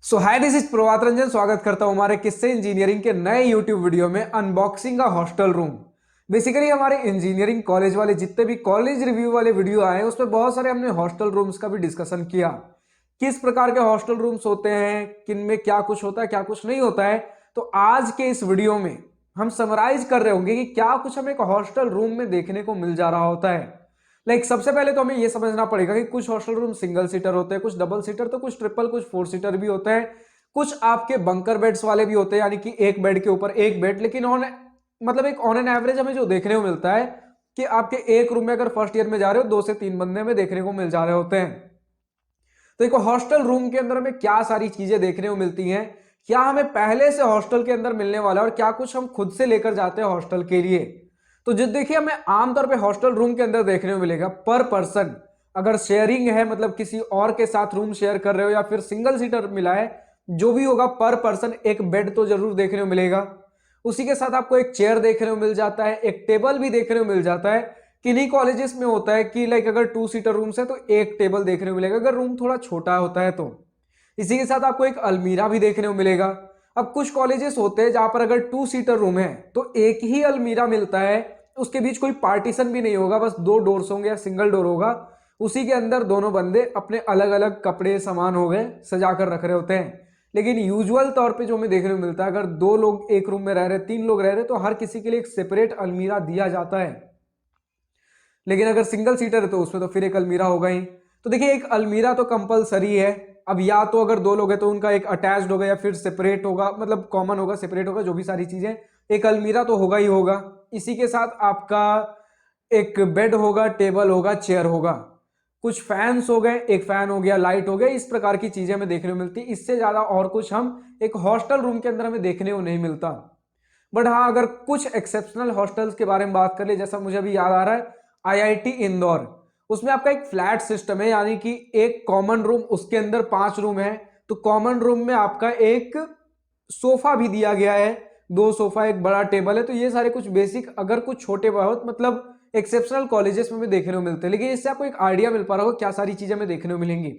So hi, this is Prabhat Ranjan. स्वागत करता हूं हमारे किस्से इंजीनियरिंग के नए यूट्यूब वीडियो में अनबॉक्सिंग का हॉस्टल रूम। बेसिकली हमारे इंजीनियरिंग कॉलेज वाले जितने भी कॉलेज रिव्यू वाले वीडियो आए उसमें बहुत सारे हमने हॉस्टल रूम्स का भी डिस्कशन किया। किस प्रकार के हॉस्टल रूम्स होते हैं, किन में क्या कुछ होता है, क्या कुछ नहीं होता है। तो आज के इस वीडियो में हम समराइज कर रहे होंगे कि क्या कुछ हमें एक हॉस्टल रूम में देखने को मिल जा रहा होता है। सबसे पहले तो हमें यह समझना पड़ेगा कि कुछ हॉस्टल रूम सिंगल सीटर होते हैं, कुछ डबल सीटर, तो कुछ ट्रिपल, कुछ फोर सीटर भी होते हैं। कुछ आपके बंकर बेड्स वाले भी होते हैं, यानी कि एक बेड के ऊपर एक बेड। लेकिन एक ऑन एन एवरेज हमें जो देखने को मिलता है कि आपके एक रूम में अगर फर्स्ट ईयर में जा रहे हो 2 से 3 बंदे में देखने को मिल जा रहे होते हैं। तो एक हॉस्टल रूम के अंदर हमें क्या सारी चीजें देखने को मिलती हैं, क्या हमें पहले से हॉस्टल के अंदर मिलने वाला है और क्या कुछ हम खुद से लेकर जाते हैं हॉस्टल के लिए। तो जो देखिए हमें आमतौर पे हॉस्टल रूम के अंदर देखने को मिलेगा पर पर्सन, अगर शेयरिंग है मतलब किसी और के साथ रूम शेयर कर रहे हो या फिर सिंगल सीटर मिला है, जो भी होगा पर पर्सन एक बेड तो जरूर देखने को मिलेगा। उसी के साथ आपको एक चेयर देखने को मिल जाता है, एक टेबल भी देखने को मिल जाता है। किन्हीं कॉलेजेस में होता है कि अगर 2 सीटर रूम्स है तो एक टेबल देखने को मिलेगा, अगर रूम थोड़ा छोटा होता है तो। इसी के साथ आपको एक अलमीरा भी देखने को मिलेगा। अब कुछ कॉलेजेस होते हैं जहां पर अगर 2 सीटर रूम है तो एक ही अलमीरा मिलता है, उसके बीच कोई पार्टीशन भी नहीं होगा, बस 2 डोर्स होंगे या सिंगल डोर होगा। उसी के अंदर दोनों बंदे अपने अलग अलग कपड़े सामान हो गए सजा कर रख रहे होते हैं। लेकिन यूजुअल तौर पे जो हमें देखने को मिलता है, अगर 2 लोग एक रूम में रह रहे, 3 लोग रह रहे, तो हर किसी के लिए एक सेपरेट अलमीरा दिया जाता है। लेकिन अगर सिंगल सीटर है तो उसमें तो फिर एक अलमीरा होगा ही। तो देखिए एक अलमीरा तो कंपलसरी है। अब या तो अगर 2 लोग हैं तो उनका एक अटैच्ड होगा या फिर सेपरेट होगा, मतलब कॉमन होगा, सेपरेट होगा, जो भी सारी चीजें, एक अलमीरा तो होगा ही होगा। इसी के साथ आपका एक बेड होगा, टेबल होगा, चेयर होगा, कुछ फैंस हो गए, एक फैन हो गया, लाइट हो गया, इस प्रकार की चीजें हमें देखने को मिलती। इससे ज्यादा और कुछ हम एक हॉस्टल रूम के अंदर हमें देखने को नहीं मिलता। बट हाँ, अगर कुछ एक्सेप्शनल हॉस्टल्स के बारे में बात कर ले, जैसा मुझे अभी याद आ रहा है आईआईटी इंदौर, उसमें आपका एक फ्लैट सिस्टम है, यानी कि एक कॉमन रूम, उसके अंदर 5 रूम है। तो कॉमन रूम में आपका एक सोफा भी दिया गया है, 2 सोफा, एक बड़ा टेबल है। तो ये सारे कुछ बेसिक, अगर कुछ छोटे बहुत मतलब एक्सेप्शनल कॉलेजेस में भी देखने को मिलते हैं। लेकिन इससे आपको एक आइडिया मिल पा रहा होगा क्या सारी चीजें हमें देखने को मिलेंगी।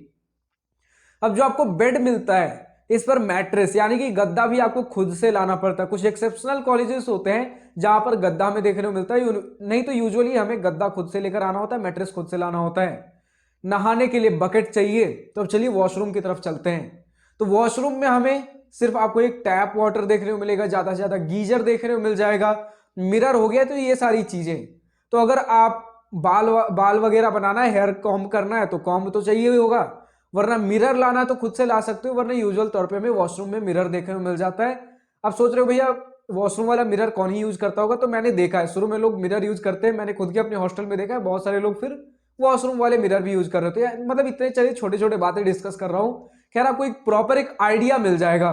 अब जो आपको बेड मिलता है इस पर मैट्रेस यानी कि गद्दा भी आपको खुद से लाना पड़ता है। कुछ एक्सेप्शनल कॉलेजेस होते हैं जहां पर गद्दा हमें देखने को मिलता है, नहीं तो यूजुअली हमें गद्दा खुद से लेकर आना होता है, मैट्रेस खुद से लाना होता है। नहाने के लिए बकेट चाहिए, तो अब चलिए वॉशरूम की तरफ चलते हैं। तो वॉशरूम में हमें सिर्फ आपको एक टैप वाटर देखने को मिलेगा, ज्यादा से ज्यादा गीजर देखने को मिल जाएगा, मिरर हो गया, तो ये सारी चीजें। तो अगर आप बाल वगैरह बनाना है, हेयर कॉम्ब करना है, तो कॉम्ब तो चाहिए ही होगा, वरना मिरर लाना है तो खुद से ला सकते हो, वरना यूजुअल तौर पे हमें वॉशरूम में मिरर देखने को मिल जाता है। अब सोच रहे हो भैया वॉशरूम वाला मिरर कौन ही यूज करता होगा, तो मैंने देखा है शुरू में लोग मिरर यूज करते हैं, मैंने खुद के अपने हॉस्टल में देखा है बहुत सारे लोग फिर वॉशरूम वाले मिरर भी यूज कर रहे थे। मतलब इतने चलिए छोटे छोटे बातें डिस्कस कर रहा हूं, खैर आपको एक प्रॉपर एक आइडिया मिल जाएगा,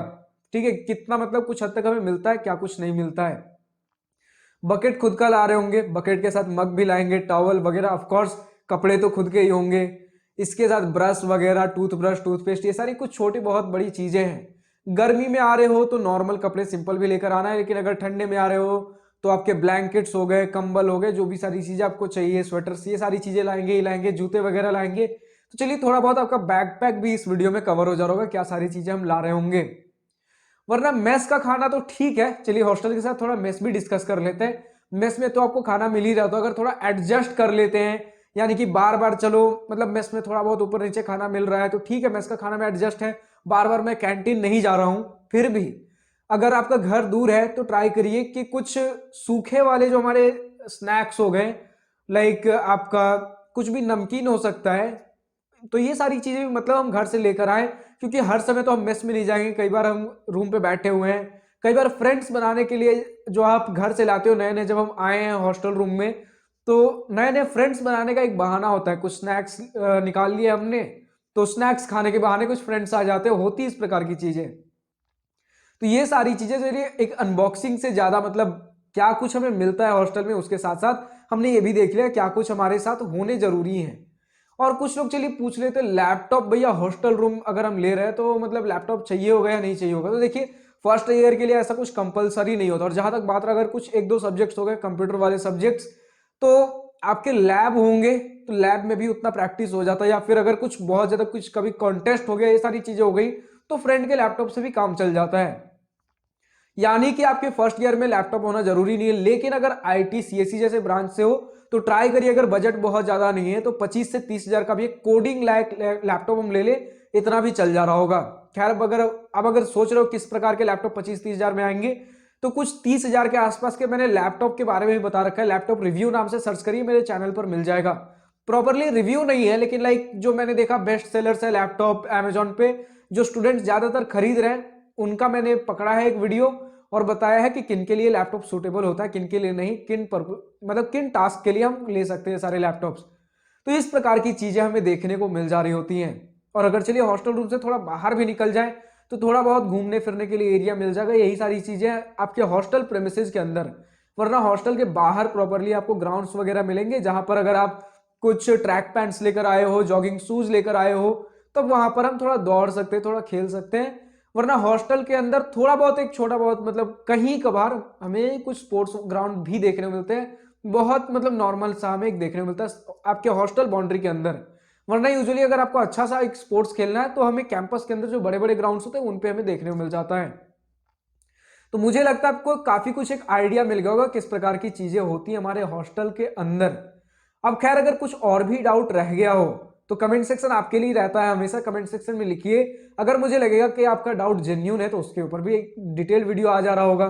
ठीक है, कितना मतलब कुछ हद तक हमें मिलता है, क्या कुछ नहीं मिलता है। बकेट खुद का ला रहे होंगे, बकेट के साथ मग भी लाएंगे, टॉवल वगैरह, ऑफ कोर्स कपड़े तो खुद के ही होंगे। इसके साथ ब्रश वगैरह, टूथब्रश, टूथपेस्ट, ये सारी कुछ छोटी बहुत बड़ी चीजें हैं। गर्मी में आ रहे हो तो नॉर्मल कपड़े सिंपल भी लेकर आना है, लेकिन अगर ठंडे में आ रहे हो तो आपके ब्लैंकेट्स हो गए, कंबल हो गए, जो भी सारी चीजें आपको चाहिए, स्वेटर्स, ये सारी चीजें लाएंगे ही लाएंगे, जूते वगैरह लाएंगे। तो चलिए थोड़ा बहुत आपका बैकपैक भी इस वीडियो में कवर हो जा रहा होगा, क्या सारी चीजें हम ला रहे होंगे। वरना मेस का खाना तो ठीक है, चलिए हॉस्टल के साथ थोड़ा मेस भी डिस्कस कर लेते हैं। मेस में तो आपको खाना मिल ही रहा, तो अगर थोड़ा एडजस्ट कर लेते हैं, यानी कि बार बार चलो मतलब मेस में थोड़ा बहुत ऊपर नीचे खाना मिल रहा है तो ठीक है, मेस का खाना में एडजस्ट है, बार बार मैं कैंटीन नहीं जा रहा हूं। फिर भी अगर आपका घर दूर है तो ट्राई करिए कि कुछ सूखे वाले जो हमारे स्नैक्स हो गए, आपका कुछ भी नमकीन हो सकता है, तो ये सारी चीजें भी मतलब हम घर से लेकर आए, क्योंकि हर समय तो हम मेस में नहीं जाएंगे, कई बार हम रूम पे बैठे हुए हैं। कई बार फ्रेंड्स बनाने के लिए जो आप घर से लाते हो नए नए, जब हम आए हैं हॉस्टल रूम में, तो नए नए फ्रेंड्स बनाने का एक बहाना होता है, कुछ स्नैक्स निकाल लिए हमने, तो स्नैक्स खाने के बहाने कुछ फ्रेंड्स आ जाते हैं, होती इस प्रकार की चीजें। तो ये सारी चीजें जरिए एक अनबॉक्सिंग से ज्यादा मतलब क्या कुछ हमें मिलता है हॉस्टल में, उसके साथ साथ हमने ये भी देख लिया क्या कुछ हमारे साथ होने जरूरी है। और कुछ लोग चलिए पूछ लेते लैपटॉप, भैया हॉस्टल रूम अगर हम ले रहे हैं तो मतलब लैपटॉप चाहिए होगा या नहीं चाहिए होगा। तो देखिए फर्स्ट ईयर के लिए ऐसा कुछ कंपलसरी नहीं होता, और जहां तक बात रहा अगर कुछ एक दो सब्जेक्ट्स हो गए कंप्यूटर वाले सब्जेक्ट्स, तो आपके लैब होंगे, तो लैब में भी उतना प्रैक्टिस हो जाता है, या फिर अगर कुछ बहुत ज्यादा कुछ कभी कॉन्टेस्ट हो गया, ये सारी चीजें हो गई, तो फ्रेंड के लैपटॉप से भी काम चल जाता है। यानी कि आपके फर्स्ट ईयर में लैपटॉप होना जरूरी नहीं है, लेकिन अगर आईटी सीएससी जैसे ब्रांच से हो तो ट्राई करिए, अगर बजट बहुत ज्यादा नहीं है तो 25 से 30 हजार का भी एक कोडिंग लायक लैपटॉप हम ले ले, इतना भी चल जा रहा होगा। खैर अब अगर सोच रहे हो किस प्रकार के लैपटॉप 25-30 हजार में आएंगे, तो कुछ 30 हजार के आसपास के मैंने लैपटॉप के बारे में भी बता रखा है। लैपटॉप रिव्यू नाम से सर्च करिए, मेरे चैनल पर मिल जाएगा। प्रॉपरली रिव्यू नहीं है, लेकिन लाइक जो मैंने देखा बेस्ट सेलर्स है लैपटॉप अमेजोन पे, जो स्टूडेंट ज्यादातर खरीद रहे हैं उनका मैंने पकड़ा है एक वीडियो और बताया है कि किन के लिए लैपटॉप सूटेबल होता है, किन के लिए नहीं, मतलब किन टास्क के लिए हम ले सकते हैं सारे लैपटॉप्स। तो इस प्रकार की चीजें हमें देखने को मिल जा रही होती हैं। और अगर चलिए हॉस्टल रूम से थोड़ा बाहर भी निकल जाए तो थोड़ा बहुत घूमने फिरने के लिए एरिया मिल जाएगा। यही सारी चीजें आपके हॉस्टल प्रेमिसेस के अंदर, वरना हॉस्टल के बाहर प्रॉपरली आपको ग्राउंड्स वगैरह मिलेंगे, जहां पर अगर आप कुछ ट्रैक पैंट्स लेकर आए हो, जॉगिंग शूज लेकर आए हो, तब वहां पर हम थोड़ा दौड़ सकते हैं, थोड़ा खेल सकते हैं। वरना हॉस्टल के अंदर थोड़ा बहुत, एक छोटा बहुत, मतलब कहीं कभार हमें कुछ स्पोर्ट्स ग्राउंड भी देखने को मिलते हैं, बहुत मतलब नॉर्मल सा हमें एक देखने को मिलता है आपके हॉस्टल बाउंड्री के अंदर। वरना यूजुअली अगर आपको अच्छा सा एक स्पोर्ट्स खेलना है तो हमें कैंपस के अंदर जो बड़े बड़े ग्राउंड्स होते हैं उन पे हमें देखने को मिल जाता है। तो मुझे लगता है आपको काफी कुछ एक आइडिया मिल गया होगा किस प्रकार की चीजें होती है हमारे हॉस्टल के अंदर। अब खैर अगर कुछ और भी डाउट रह गया हो तो कमेंट सेक्शन आपके लिए रहता है, हमेशा कमेंट सेक्शन में लिखिए। अगर मुझे लगेगा कि आपका डाउट जेन्यून है तो उसके ऊपर भी एक डिटेल वीडियो आ जा रहा होगा।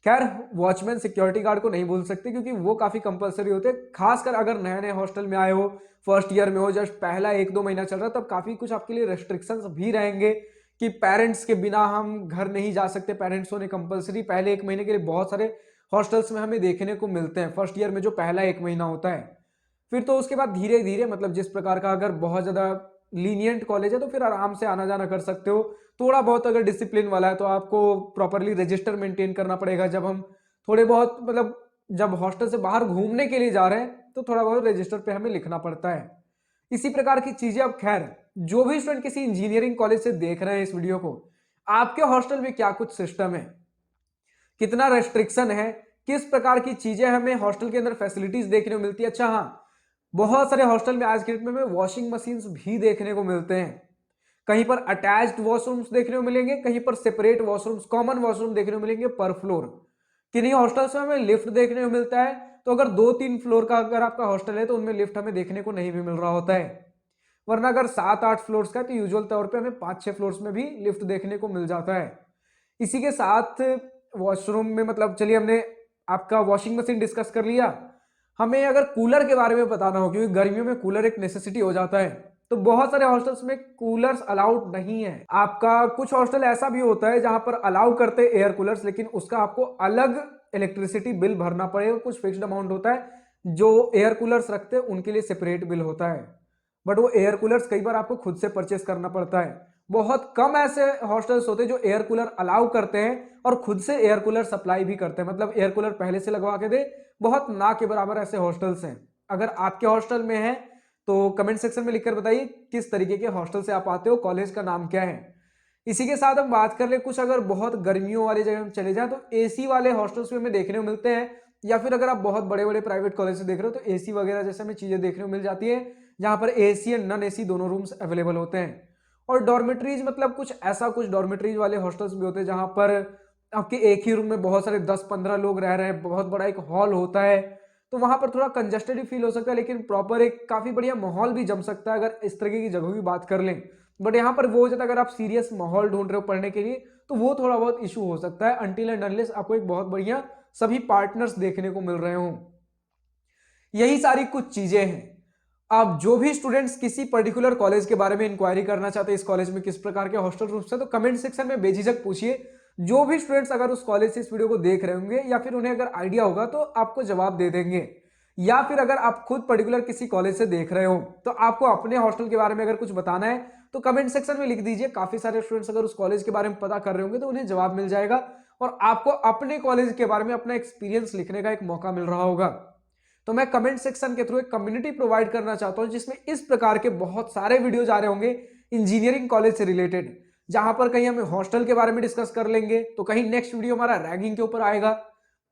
खैर वॉचमैन सिक्योरिटी गार्ड को नहीं भूल सकते, क्योंकि वो काफी कंपलसरी होते हैं, खासकर अगर नए नए हॉस्टल में आए हो, फर्स्ट ईयर में हो, जस्ट पहला 1-2 महीना चल रहा है, तब काफी कुछ आपके लिए रेस्ट्रिक्शंस भी रहेंगे कि पेरेंट्स के बिना हम घर नहीं जा सकते, पेरेंट्स होने कंपलसरी पहले 1 महीने के लिए बहुत सारे हॉस्टल्स में हमें देखने को मिलते हैं, फर्स्ट ईयर में जो पहला 1 महीना होता है। फिर तो उसके बाद धीरे धीरे, मतलब जिस प्रकार का अगर बहुत ज्यादा लीनियंट कॉलेज है तो फिर आराम से आना जाना कर सकते हो। थोड़ा बहुत अगर डिसिप्लिन वाला है तो आपको प्रॉपरली रजिस्टर मेंटेन करना पड़ेगा। जब हम थोड़े बहुत, मतलब जब हॉस्टल से बाहर घूमने के लिए जा रहे हैं तो थोड़ा बहुत रजिस्टर पे हमें लिखना पड़ता है। इसी प्रकार की चीजें। अब खैर जो भी स्टूडेंट किसी इंजीनियरिंग कॉलेज से देख रहे हैं इस वीडियो को, आपके हॉस्टल में क्या कुछ सिस्टम है, कितना रेस्ट्रिक्शन है, किस प्रकार की चीजें हमें हॉस्टल के अंदर फैसिलिटीज देखने को मिलती है। अच्छा हाँ, बहुत सारे हॉस्टल में आज के डेट में वॉशिंग मशीन्स भी देखने को मिलते हैं। कहीं पर अटैच्ड वॉशरूम्स देखने को मिलेंगे, कहीं पर सेपरेट वॉशरूम्स, कॉमन वॉशरूम देखने को मिलेंगे पर फ्लोर। किन्हीं हॉस्टल्स में हमें लिफ्ट देखने को मिलता है, तो अगर 2-3 फ्लोर का अगर आपका हॉस्टल है तो उनमें लिफ्ट हमें देखने को नहीं भी मिल रहा होता है। वरना अगर 7-8 फ्लोर्स का है तो यूजुअल तौर पे हमें 5-6 फ्लोर्स में भी लिफ्ट देखने को मिल जाता है। इसी के साथ वॉशरूम में, मतलब चलिए हमने आपका वॉशिंग मशीन डिस्कस कर लिया, हमें अगर कूलर के बारे में बताना हो, क्योंकि गर्मियों में कूलर एक नेसेसिटी हो जाता है, तो बहुत सारे हॉस्टल्स में कूलर्स अलाउड नहीं है। आपका कुछ हॉस्टल ऐसा भी होता है जहां पर अलाउ करते हैं एयर कूलर्स, लेकिन उसका आपको अलग इलेक्ट्रिसिटी बिल भरना पड़ेगा, कुछ फिक्स्ड अमाउंट होता है। जो एयर कूलर्स रखते हैं उनके लिए सेपरेट बिल होता है, बट वो एयर कूलर्स कई बार आपको खुद से परचेस करना पड़ता है। बहुत कम ऐसे हॉस्टल्स होते हैं जो एयर कूलर अलाउ करते हैं और खुद से एयर कूलर सप्लाई भी करते हैं, मतलब एयर कूलर पहले से लगवा के दे। बहुत ना के बराबर ऐसे हॉस्टल्स हैं। अगर आपके हॉस्टल में है तो कमेंट सेक्शन में लिखकर बताइए किस तरीके के हॉस्टल से आप आते हो, कॉलेज का नाम क्या है। इसी के साथ हम बात कर ले कुछ, अगर बहुत गर्मियों वाली जगह में चले जाएं तो एसी वाले हॉस्टल्स भी हमें देखने को मिलते हैं, या फिर अगर आप बहुत बड़े बड़े प्राइवेट कॉलेज से देख रहे हो तो एसी वगैरह जैसे हमें चीजें देखने को मिल जाती है, जहां पर एसी एंड नॉन एसी दोनों रूम्स अवेलेबल होते हैं। और डॉर्मेट्रीज, मतलब कुछ डॉर्मेट्रीज वाले हॉस्टल्स भी होते हैं जहां पर आपके एक ही रूम में बहुत सारे 10-15 लोग रह रहे हैं, बहुत बड़ा एक हॉल होता है, तो वहां पर थोड़ा कंजस्टेड ही फील हो सकता है, लेकिन प्रॉपर एक काफी बढ़िया माहौल भी जम सकता है अगर इस तरीके की जगह की बात कर लें। बट यहाँ पर वो हो जाता है, अगर आप सीरियस माहौल ढूंढ रहे हो पढ़ने के लिए तो वो थोड़ा बहुत इशू हो सकता है, अनटिल एंड अनलेस आपको एक बहुत बढ़िया सभी पार्टनर्स देखने को मिल रहे हो। यही सारी कुछ चीजें हैं। आप जो भी स्टूडेंट्स किसी पर्टिकुलर कॉलेज के बारे में इंक्वायरी करना चाहते हैं, इस कॉलेज में किस प्रकार के हॉस्टल रूम्स है, तो कमेंट सेक्शन में बेझिझक पूछिए। जो भी स्टूडेंट्स अगर उस कॉलेज से इस वीडियो को देख रहे होंगे या फिर उन्हें अगर आइडिया होगा तो आपको जवाब दे देंगे। या फिर अगर आप खुद पर्टिकुलर किसी कॉलेज से देख रहे हो तो आपको अपने हॉस्टल के बारे में अगर कुछ बताना है तो कमेंट सेक्शन में लिख दीजिए। काफी सारे स्टूडेंट्स अगर उस कॉलेज के बारे में पता कर रहे होंगे तो उन्हें जवाब मिल जाएगा और आपको अपने कॉलेज के बारे में अपना एक्सपीरियंस लिखने का एक मौका मिल रहा होगा। तो मैं कमेंट सेक्शन के थ्रू एक कम्युनिटी प्रोवाइड करना चाहता हूं जिसमें इस प्रकार के बहुत सारे वीडियोज आ रहे होंगे इंजीनियरिंग कॉलेज से रिलेटेड, जहां पर कहीं हम हॉस्टल के बारे में डिस्कस कर लेंगे तो कहीं नेक्स्ट वीडियो हमारा रैगिंग के ऊपर आएगा।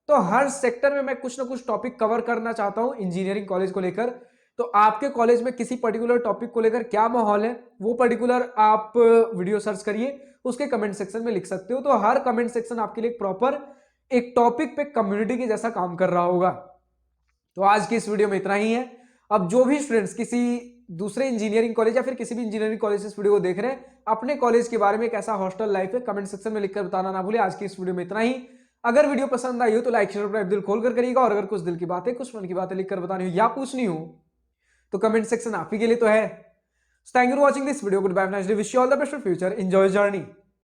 तो हर सेक्टर में मैं कुछ ना कुछ टॉपिक कवर करना चाहता हूं इंजीनियरिंग कॉलेज को लेकर। तो आपके कॉलेज में किसी पर्टिकुलर टॉपिक को लेकर क्या माहौल है, वो पर्टिकुलर आप वीडियो सर्च करिए, उसके कमेंट सेक्शन में लिख सकते हो। तो हर कमेंट सेक्शन आपके लिए प्रॉपर एक टॉपिक पे कम्युनिटी के जैसा काम कर रहा होगा। तो आज की इस वीडियो में इतना ही है। अब जो भी स्टूडेंट्स किसी दूसरे इंजीनियरिंग कॉलेज या फिर किसी भी इंजीनियरिंग कॉलेज से इस वीडियो को देख रहे हैं, अपने कॉलेज के बारे में कैसा हॉस्टल लाइफ है कमेंट सेक्शन में लिखकर बताना ना भूले। आज की इस वीडियो में इतना ही। अगर वीडियो पसंद आई हो तो लाइक शेयर सब्सक्राइब दिल खोल कर करिएगा, और अगर कुछ दिल की बातें कुछ मन की बातें लिखकर बतानी हो या पूछनी हो तो कमेंट सेक्शन आप ही के लिए तो है। Thank you for watching this video. Good bye, nice day, wish you all the best for future, enjoy journey.